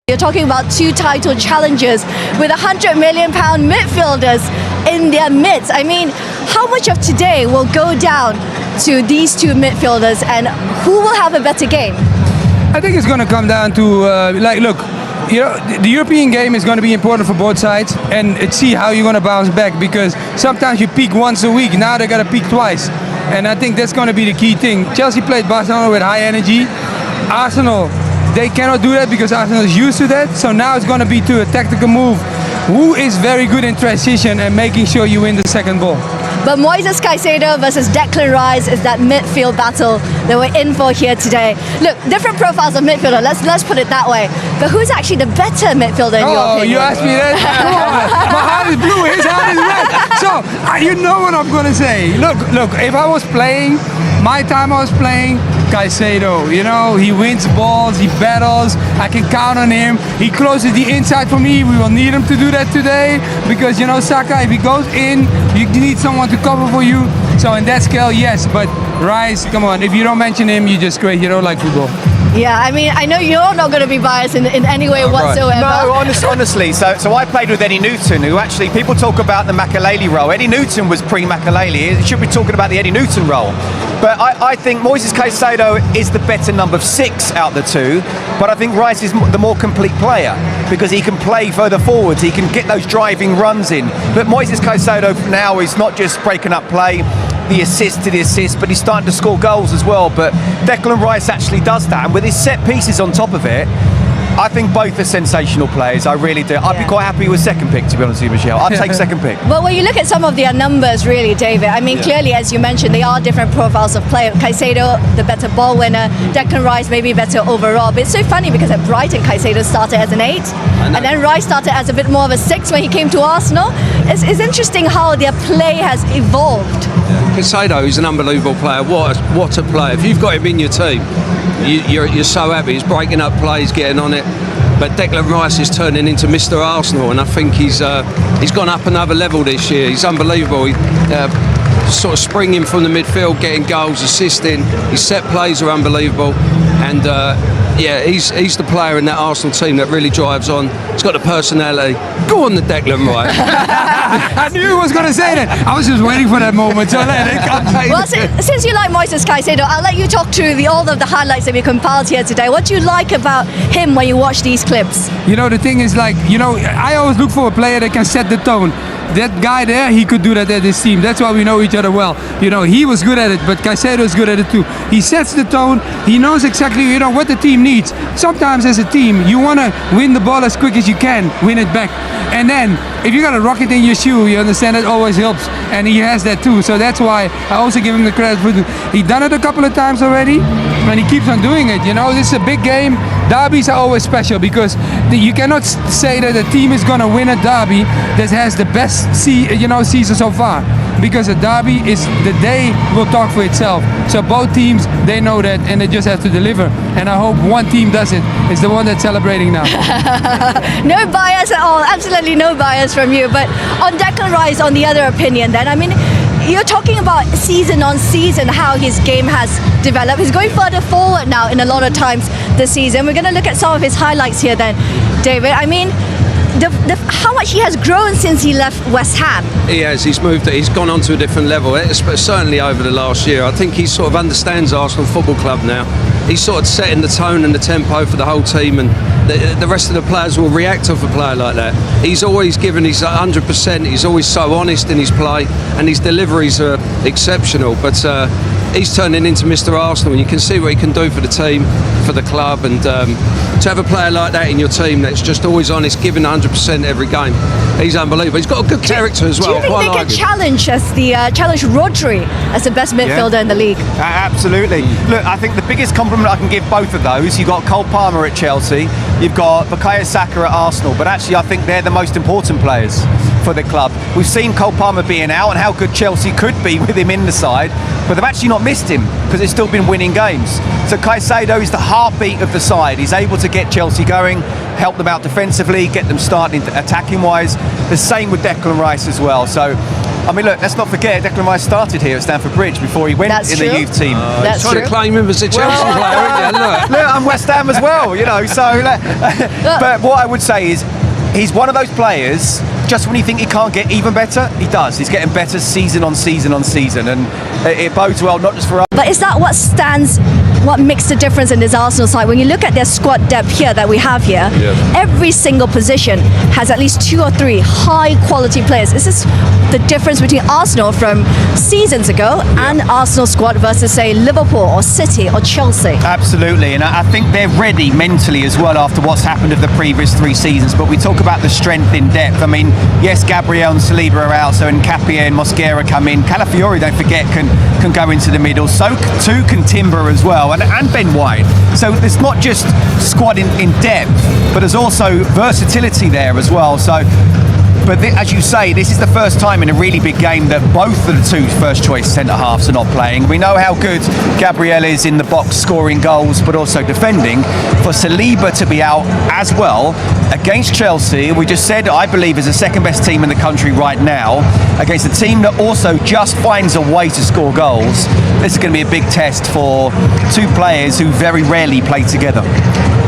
You're talking about two title challengers with £100 million midfielders in their midst. I mean, how much of today will go down to these two midfielders, and who will have a better game? I think it's going to come down to, look, you know, the European game is going to be important for both sides, and see how you're going to bounce back, because sometimes you peak once a week, now they got to peak twice. And I think that's going to be the key thing. Chelsea played Barcelona with high energy. Arsenal, they cannot do that because Arsenal is used to that. So now it's going to be to a tactical move. Who is very good in transition and making sure you win the second ball. But Moises Caicedo versus Declan Rice is that midfield battle that we're in for here today. Look, different profiles of midfielder, let's put it that way. But who's actually the better midfielder in your opinion? Oh, you asked me that? My heart is blue, his heart is red. So, you know what I'm going to say. Look, if I was playing, my time I was playing, Caicedo, you know, he wins balls, he battles, I can count on him, he closes the inside for me, we will need him to do that today, because, you know, Saka, if he goes in, you need someone to cover for you, so in that scale, yes, but Rice, come on, if you don't mention him, you're just great, you don't like football. Yeah, I mean, I know you're not going to be biased in any way whatsoever. No, honestly. So I played with Eddie Newton, who actually, people talk about the Makelele role. Eddie Newton was pre-Makelele. It should be talking about the Eddie Newton role. But I think Moises Caicedo is the better number 6 out the two. But I think Rice is the more complete player because he can play further forwards. He can get those driving runs in. But Moises Caicedo now is not just breaking up play, the assist to the assist, but he's starting to score goals as well. But Declan Rice actually does that, and with his set pieces on top of it, I think both are sensational players. I really do. I'd be quite happy with second pick, to be honest with you, Michelle. I'd take second pick. Well, when you look at some of their numbers, really, David, I mean, clearly, as you mentioned, they are different profiles of player. Caicedo, the better ball winner. Declan Rice, maybe better overall. But it's so funny because at Brighton, Caicedo started as an 8, and then Rice started as a bit more of a 6 when he came to Arsenal. It's interesting how their play has evolved. Caicedo is an unbelievable player. What a player! If you've got him in your team, you're so happy. He's breaking up plays, getting on it. But Declan Rice is turning into Mr. Arsenal, and I think he's gone up another level this year. He's unbelievable. He, sort of springing from the midfield, getting goals, assisting. His set plays are unbelievable, and he's the player in that Arsenal team that really drives on. He's got the personality. Go on, the Declan Rice. I knew he was going to say that. I was just waiting for that moment. So let it come. Well, since you like Moises Caicedo, I'll let you talk through all of the highlights that we compiled here today. What do you like about him when you watch these clips? You know, the thing is, like, you know, I always look for a player that can set the tone. That guy there, he could do that at his team. That's why we know each other well. You know, he was good at it, but Caicedo is good at it too. He sets the tone. He knows exactly, you know, what the team needs. Sometimes as a team, you want to win the ball as quick as you can, win it back. And then, if you got a rocket in your shoe, you understand it always helps. And he has that too. So that's why I also give him the credit for he done it a couple of times already, and he keeps on doing it. You know, this is a big game. Derbies are always special because you cannot say that a team is going to win a derby that has the best season so far, because a derby is the day will talk for itself. So both teams, they know that, and they just have to deliver. And I hope one team does it. It's the one that's celebrating now. No bias at all, absolutely no bias from you. But on Declan Rice, on the other opinion then, I mean, you're talking about season on season how his game has developed. He's going further forward now in a lot of times this season. We're going to look at some of his highlights here then, David. I mean, how much he has grown since he left West Ham. He has. He's moved. He's gone on to a different level. Certainly over the last year. I think he sort of understands Arsenal Football Club now. He's sort of setting the tone and the tempo for the whole team, and the rest of the players will react to a player like that. He's always given his 100%. He's always so honest in his play, and his deliveries are exceptional. But he's turning into Mr. Arsenal, and you can see what he can do for the team, for the club, and to have a player like that in your team that's just always honest, giving 100% every game, he's unbelievable. He's got a good character as well. Do you think they can challenge Rodri as the best midfielder in the league? Absolutely. Look, I think the biggest compliment I can give both of those, you've got Cole Palmer at Chelsea, you've got Bukayo Saka at Arsenal, but actually I think they're the most important players for the club. We've seen Cole Palmer being out and how good Chelsea could be with him in the side, but they've actually not missed him because they've still been winning games. So Caicedo is the heartbeat of the side. He's able to get Chelsea going, help them out defensively, get them starting attacking wise. The same with Declan Rice as well. So I mean, look, let's not forget Declan Rice started here at Stamford Bridge before he went That's in true. the youth team. That's Trying true. to claim him as a Chelsea player, aren't you? Look. Look, I'm West Ham as well, you know. So, but what I would say is, he's one of those players. Just when you think he can't get even better, he does. He's getting better season on season on season, and it bodes well not just for us. But is that what makes the difference in this Arsenal side? When you look at their squad depth here that we have here, every single position has at least 2 or 3 high quality players. This is the difference between Arsenal from seasons ago and Arsenal squad versus, say, Liverpool or City or Chelsea. Absolutely, and I think they're ready mentally as well after what's happened of the previous 3 seasons. But we talk about the strength in depth. I mean, yes, Gabriel and Saliba are out, so Nkapie and Mosquera come in. Calafiori, don't forget, can go into the middle. So too can Timber as well, and Ben White. So it's not just squad in depth, but there's also versatility there as well. So, but as you say, this is the first time in a really big game that both of the 2 first choice centre halves are not playing. We know how good Gabriel is in the box scoring goals, but also defending. For Saliba to be out as well against Chelsea, we just said, I believe, is the second best team in the country right now, against a team that also just finds a way to score goals. This is going to be a big test for 2 players who very rarely play together.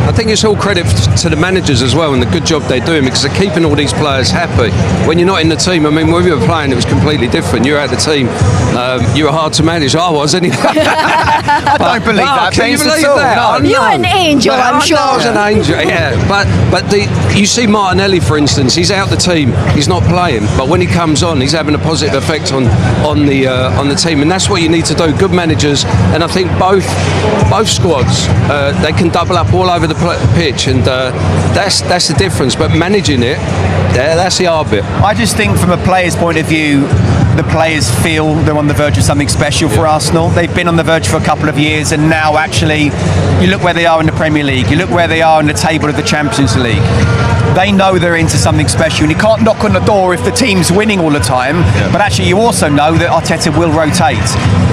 I think it's all credit to the managers as well and the good job they're doing, because they're keeping all these players happy. When you're not in the team, I mean, when we were playing, it was completely different. You were at the team, you were hard to manage. I was anyway. I don't believe that. Can you James, believe at all. that? No. You're an angel, I'm sure. I was an angel, yeah. But you see Martinelli, for instance, he's out the team, he's not playing, but when he comes on, he's having a positive effect on the team, and that's what you need to do. Good managers, and I think both squads, they can double up all over the pitch, and that's the difference. But managing it, that's the hard bit. I just think from a player's point of view, the players feel they're on the verge of something special for Arsenal. They've been on the verge for a couple of years, and now actually, you look where they are in the Premier League, you look where they are in the table of the Champions League. They know they're into something special, and you can't knock on the door if the team's winning all the time, but actually you also know that Arteta will rotate,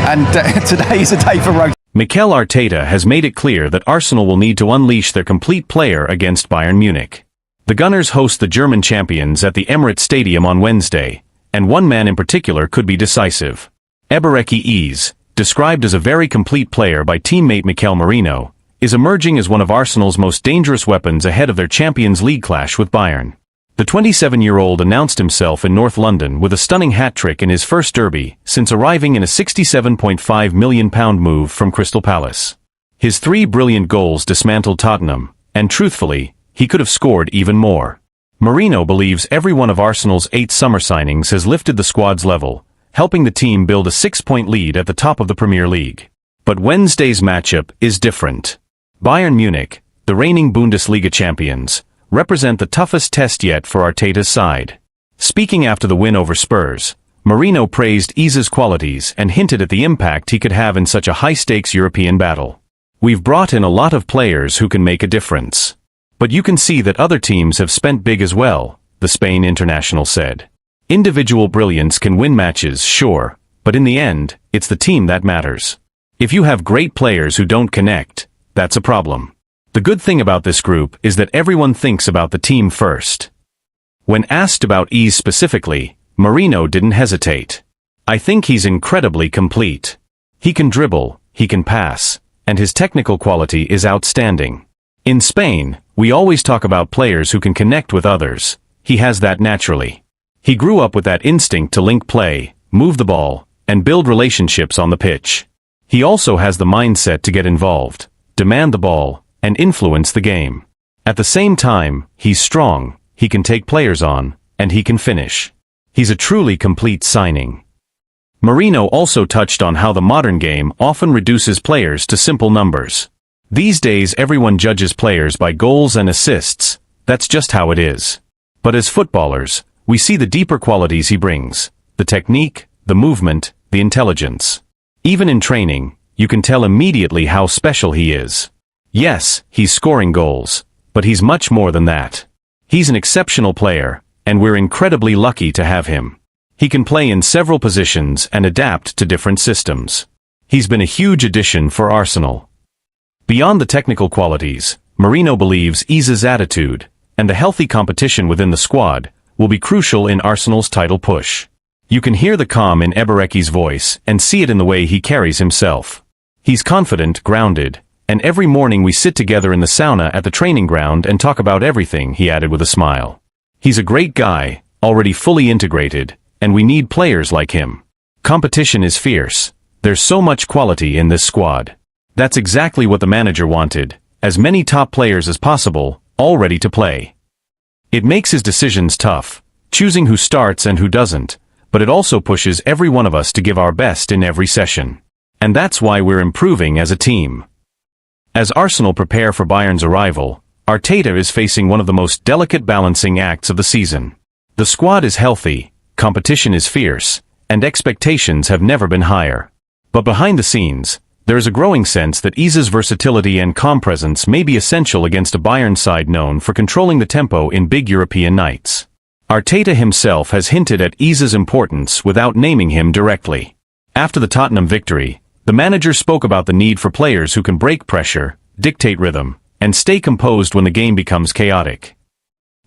and today is a day for rotation. Mikel Arteta has made it clear that Arsenal will need to unleash their complete player against Bayern Munich. The Gunners host the German champions at the Emirates Stadium on Wednesday, and one man in particular could be decisive. Ebereki Eze, described as a very complete player by teammate Mikel Merino, is emerging as one of Arsenal's most dangerous weapons ahead of their Champions League clash with Bayern. The 27-year-old announced himself in North London with a stunning hat-trick in his first derby since arriving in a £67.5 million move from Crystal Palace. His 3 brilliant goals dismantled Tottenham, and truthfully, he could have scored even more. Merino believes every one of Arsenal's 8 summer signings has lifted the squad's level, helping the team build a 6-point lead at the top of the Premier League. But Wednesday's matchup is different. Bayern Munich, the reigning Bundesliga champions, represent the toughest test yet for Arteta's side. Speaking after the win over Spurs, Merino praised Eze's qualities and hinted at the impact he could have in such a high-stakes European battle. "We've brought in a lot of players who can make a difference. But you can see that other teams have spent big as well," the Spain international said. "Individual brilliance can win matches, sure, but in the end, it's the team that matters. If you have great players who don't connect, that's a problem. The good thing about this group is that everyone thinks about the team first." When asked about Eze specifically, Merino didn't hesitate. "I think he's incredibly complete. He can dribble, he can pass, and his technical quality is outstanding. In Spain, we always talk about players who can connect with others. He has that naturally. He grew up with that instinct to link play, move the ball, and build relationships on the pitch. He also has the mindset to get involved, demand the ball, and influence the game. At the same time, he's strong, he can take players on, and he can finish. He's a truly complete signing." Merino also touched on how the modern game often reduces players to simple numbers. "These days everyone judges players by goals and assists, that's just how it is. But as footballers, we see the deeper qualities he brings, the technique, the movement, the intelligence. Even in training, you can tell immediately how special he is. Yes, he's scoring goals, but he's much more than that. He's an exceptional player, and we're incredibly lucky to have him. He can play in several positions and adapt to different systems. He's been a huge addition for Arsenal." Beyond the technical qualities, Merino believes Eze's attitude, and the healthy competition within the squad, will be crucial in Arsenal's title push. You can hear the calm in Eberecki's voice and see it in the way he carries himself. He's confident, grounded, and every morning we sit together in the sauna at the training ground and talk about everything, he added with a smile. He's a great guy, already fully integrated, and we need players like him. Competition is fierce. There's so much quality in this squad. That's exactly what the manager wanted, as many top players as possible, all ready to play. It makes his decisions tough, choosing who starts and who doesn't, but it also pushes every one of us to give our best in every session. And that's why we're improving as a team. As Arsenal prepare for Bayern's arrival, Arteta is facing one of the most delicate balancing acts of the season. The squad is healthy, competition is fierce, and expectations have never been higher. But behind the scenes, there is a growing sense that Iza's versatility and calm presence may be essential against a Bayern side known for controlling the tempo in big European nights. Arteta himself has hinted at Iza's importance without naming him directly. After the Tottenham victory, the manager spoke about the need for players who can break pressure, dictate rhythm, and stay composed when the game becomes chaotic.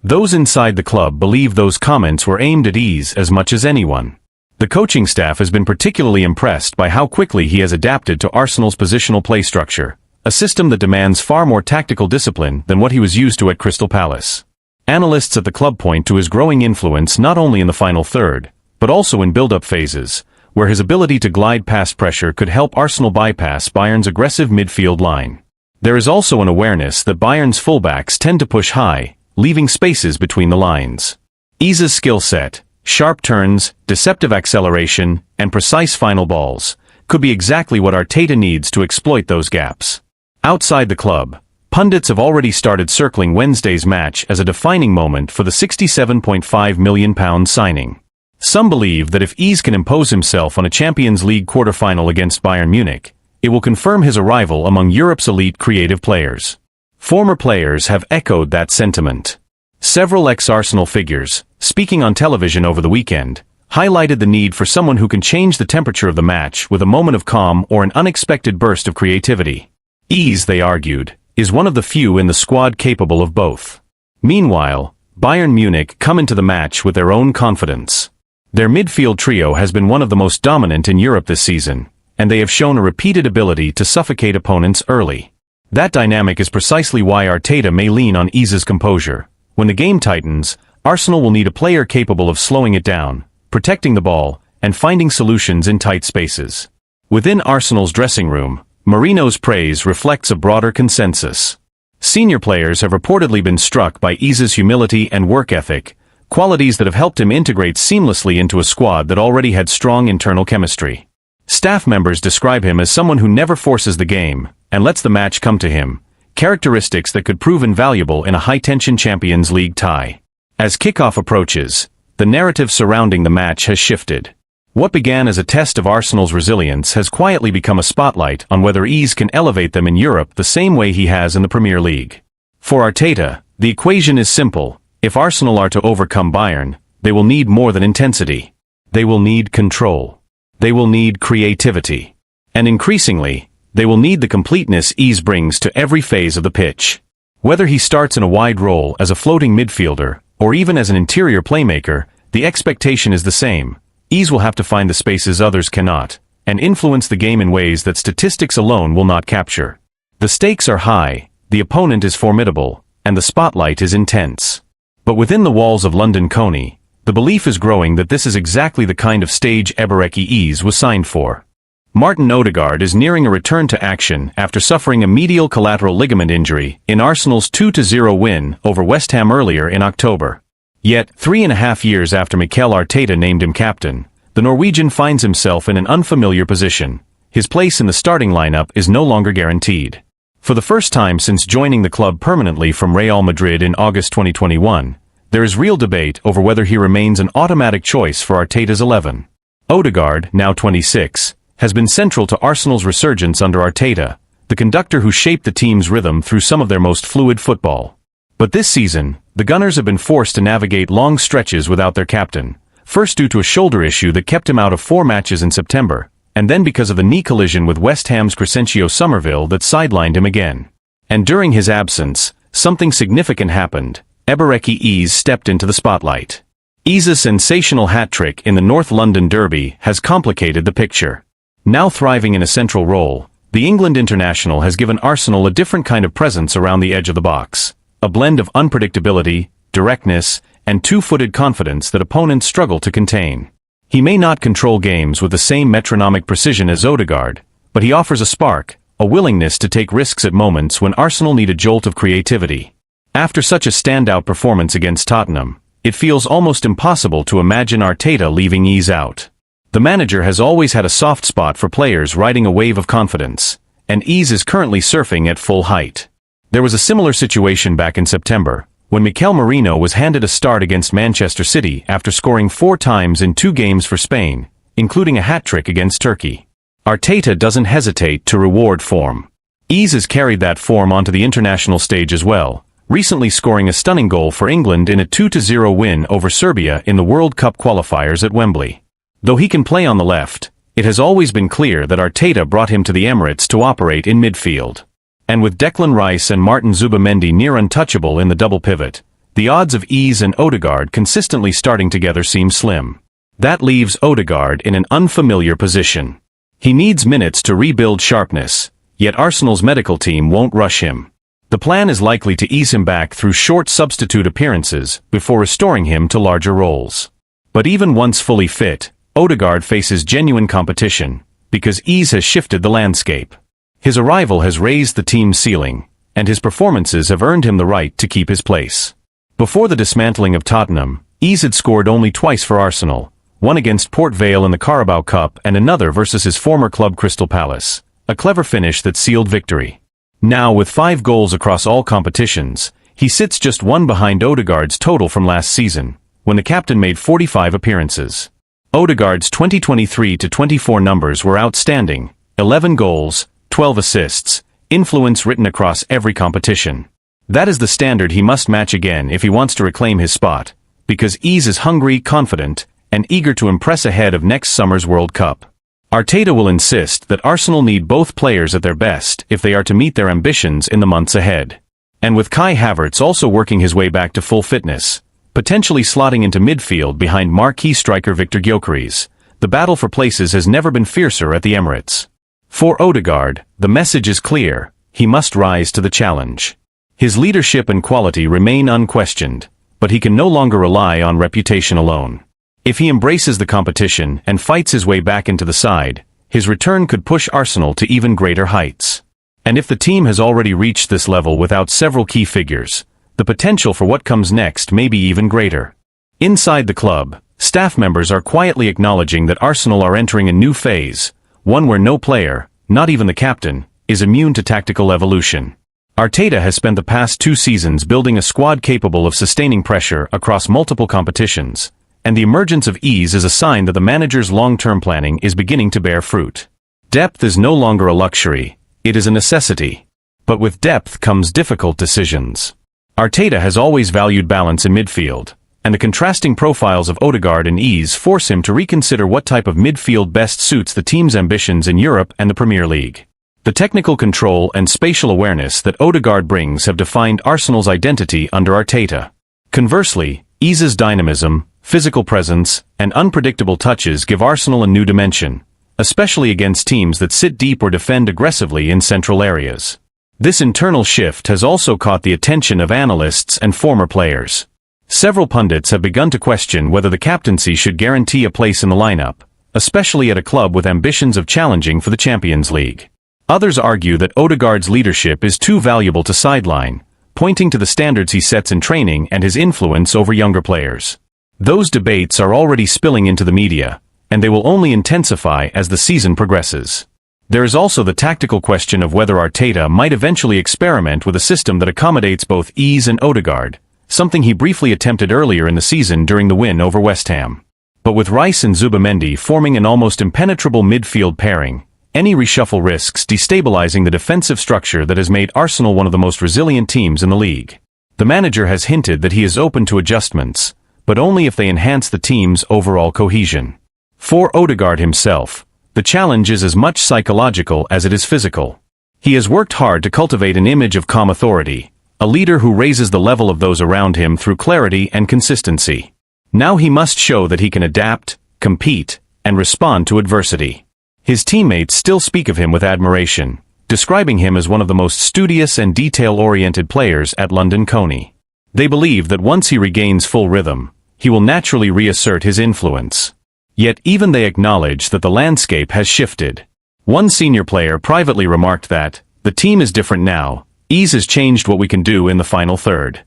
Those inside the club believe those comments were aimed at Iza as much as anyone. The coaching staff has been particularly impressed by how quickly he has adapted to Arsenal's positional play structure, a system that demands far more tactical discipline than what he was used to at Crystal Palace. Analysts at the club point to his growing influence not only in the final third, but also in build-up phases, where his ability to glide past pressure could help Arsenal bypass Bayern's aggressive midfield line. There is also an awareness that Bayern's fullbacks tend to push high, leaving spaces between the lines. Iza's skill set, sharp turns, deceptive acceleration, and precise final balls, could be exactly what Arteta needs to exploit those gaps. Outside the club, pundits have already started circling Wednesday's match as a defining moment for the £67.5 million signing. Some believe that if Iza can impose himself on a Champions League quarter-final against Bayern Munich, it will confirm his arrival among Europe's elite creative players. Former players have echoed that sentiment. Several ex-Arsenal figures, speaking on television over the weekend, highlighted the need for someone who can change the temperature of the match with a moment of calm or an unexpected burst of creativity. Iza, they argued, is one of the few in the squad capable of both. Meanwhile, Bayern Munich come into the match with their own confidence. Their midfield trio has been one of the most dominant in Europe this season, and they have shown a repeated ability to suffocate opponents early. That dynamic is precisely why Arteta may lean on Iza's composure. When the game tightens, Arsenal will need a player capable of slowing it down, protecting the ball, and finding solutions in tight spaces. Within Arsenal's dressing room, Merino's praise reflects a broader consensus. Senior players have reportedly been struck by Iza's humility and work ethic, qualities that have helped him integrate seamlessly into a squad that already had strong internal chemistry. Staff members describe him as someone who never forces the game, and lets the match come to him, characteristics that could prove invaluable in a high-tension Champions League tie. As kickoff approaches, the narrative surrounding the match has shifted. What began as a test of Arsenal's resilience has quietly become a spotlight on whether Iza can elevate them in Europe the same way he has in the Premier League. For Arteta, the equation is simple. If Arsenal are to overcome Bayern, they will need more than intensity. They will need control. They will need creativity. And increasingly, they will need the completeness Iza brings to every phase of the pitch. Whether he starts in a wide role as a floating midfielder, or even as an interior playmaker, the expectation is the same. Iza will have to find the spaces others cannot, and influence the game in ways that statistics alone will not capture. The stakes are high, the opponent is formidable, and the spotlight is intense. But within the walls of London Coney, the belief is growing that this is exactly the kind of stage Eberecki Iza was signed for. Martin Odergard is nearing a return to action after suffering a medial collateral ligament injury in Arsenal's 2-0 win over West Ham earlier in October. Yet, 3.5 years after Mikel Arteta named him captain, the Norwegian finds himself in an unfamiliar position. His place in the starting lineup is no longer guaranteed. For the first time since joining the club permanently from Real Madrid in August 2021, there is real debate over whether he remains an automatic choice for Arteta's 11. Odegaard, now 26, has been central to Arsenal's resurgence under Arteta, the conductor who shaped the team's rhythm through some of their most fluid football. But this season, the Gunners have been forced to navigate long stretches without their captain, first due to a shoulder issue that kept him out of 4 matches in September, and then because of the knee collision with West Ham's Crescencio Somerville that sidelined him again. And during his absence, something significant happened. Eberecki Iza stepped into the spotlight. Iza's sensational hat-trick in the North London Derby has complicated the picture. Now thriving in a central role, the England international has given Arsenal a different kind of presence around the edge of the box. A blend of unpredictability, directness, and two-footed confidence that opponents struggle to contain. He may not control games with the same metronomic precision as Odergard, but he offers a spark, a willingness to take risks at moments when Arsenal need a jolt of creativity. After such a standout performance against Tottenham, it feels almost impossible to imagine Arteta leaving Eze out. The manager has always had a soft spot for players riding a wave of confidence, and Eze is currently surfing at full height. There was a similar situation back in September, when Merino was handed a start against Manchester City after scoring 4 times in 2 games for Spain, including a hat-trick against Turkey. Arteta doesn't hesitate to reward form. Eze has carried that form onto the international stage as well, recently scoring a stunning goal for England in a 2-0 win over Serbia in the World Cup qualifiers at Wembley. Though he can play on the left, it has always been clear that Arteta brought him to the Emirates to operate in midfield. And with Declan Rice and Martin Zubimendi near untouchable in the double pivot, the odds of Eze and Odegaard consistently starting together seem slim. That leaves Odegaard in an unfamiliar position. He needs minutes to rebuild sharpness, yet Arsenal's medical team won't rush him. The plan is likely to ease him back through short substitute appearances before restoring him to larger roles. But even once fully fit, Odegaard faces genuine competition, because Eze has shifted the landscape. His arrival has raised the team's ceiling, and his performances have earned him the right to keep his place. Before the dismantling of Tottenham, Eze had scored only twice for Arsenal, one against Port Vale in the Carabao Cup and another versus his former club Crystal Palace, a clever finish that sealed victory. Now with 5 goals across all competitions, he sits just 1 behind Odegaard's total from last season, when the captain made 45 appearances. Odegaard's 2023-24 numbers were outstanding: 11 goals, 12 assists, influence written across every competition. That is the standard he must match again if he wants to reclaim his spot, because Eze is hungry, confident, and eager to impress ahead of next summer's World Cup. Arteta will insist that Arsenal need both players at their best if they are to meet their ambitions in the months ahead. And with Kai Havertz also working his way back to full fitness, potentially slotting into midfield behind marquee striker Victor Gyökeres, the battle for places has never been fiercer at the Emirates. For Odegaard, the message is clear: he must rise to the challenge. His leadership and quality remain unquestioned, but he can no longer rely on reputation alone. If he embraces the competition and fights his way back into the side, his return could push Arsenal to even greater heights. And if the team has already reached this level without several key figures, the potential for what comes next may be even greater. Inside the club, staff members are quietly acknowledging that Arsenal are entering a new phase, one where no player, not even the captain, is immune to tactical evolution. Arteta has spent the past 2 seasons building a squad capable of sustaining pressure across multiple competitions, and the emergence of Eze is a sign that the manager's long-term planning is beginning to bear fruit. Depth is no longer a luxury, it is a necessity. But with depth comes difficult decisions. Arteta has always valued balance in midfield, and the contrasting profiles of Odegaard and Eze force him to reconsider what type of midfield best suits the team's ambitions in Europe and the Premier League. The technical control and spatial awareness that Odegaard brings have defined Arsenal's identity under Arteta. Conversely, Eze's dynamism, physical presence, and unpredictable touches give Arsenal a new dimension, especially against teams that sit deep or defend aggressively in central areas. This internal shift has also caught the attention of analysts and former players. Several pundits have begun to question whether the captaincy should guarantee a place in the lineup, especially at a club with ambitions of challenging for the Champions League. Others argue that Odegaard's leadership is too valuable to sideline, pointing to the standards he sets in training and his influence over younger players. Those debates are already spilling into the media, and they will only intensify as the season progresses. There is also the tactical question of whether Arteta might eventually experiment with a system that accommodates both Eze and Odegaard, something he briefly attempted earlier in the season during the win over West Ham. But with Rice and Zubimendi forming an almost impenetrable midfield pairing, any reshuffle risks destabilizing the defensive structure that has made Arsenal one of the most resilient teams in the league. The manager has hinted that he is open to adjustments, but only if they enhance the team's overall cohesion. For Odegaard himself, the challenge is as much psychological as it is physical. He has worked hard to cultivate an image of calm authority, a leader who raises the level of those around him through clarity and consistency. Now he must show that he can adapt, compete, and respond to adversity. His teammates still speak of him with admiration, describing him as one of the most studious and detail-oriented players at London Coney. They believe that once he regains full rhythm, he will naturally reassert his influence. Yet even they acknowledge that the landscape has shifted. One senior player privately remarked that, "The team is different now, ease has changed what we can do in the final third."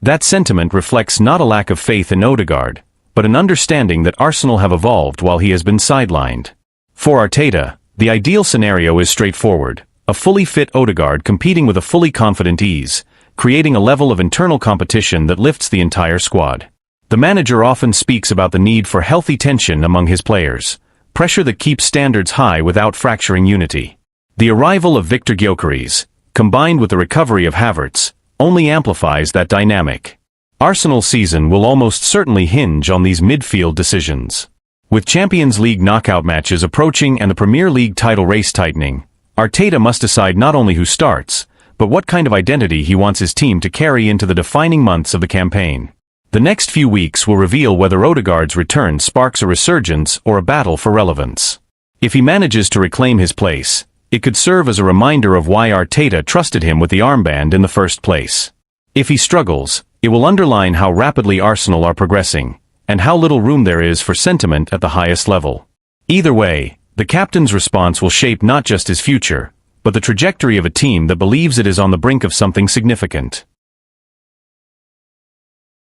That sentiment reflects not a lack of faith in Odergard, but an understanding that Arsenal have evolved while he has been sidelined. For Arteta, the ideal scenario is straightforward: a fully fit Odergard competing with a fully confident ease, creating a level of internal competition that lifts the entire squad. The manager often speaks about the need for healthy tension among his players, pressure that keeps standards high without fracturing unity. The arrival of Victor Gyökeres, combined with the recovery of Havertz, only amplifies that dynamic. Arsenal's season will almost certainly hinge on these midfield decisions. With Champions League knockout matches approaching and the Premier League title race tightening, Arteta must decide not only who starts, but what kind of identity he wants his team to carry into the defining months of the campaign. The next few weeks will reveal whether Odegaard's return sparks a resurgence or a battle for relevance. If he manages to reclaim his place, it could serve as a reminder of why Arteta trusted him with the armband in the first place. If he struggles, it will underline how rapidly Arsenal are progressing, and how little room there is for sentiment at the highest level. Either way, the captain's response will shape not just his future, but the trajectory of a team that believes it is on the brink of something significant.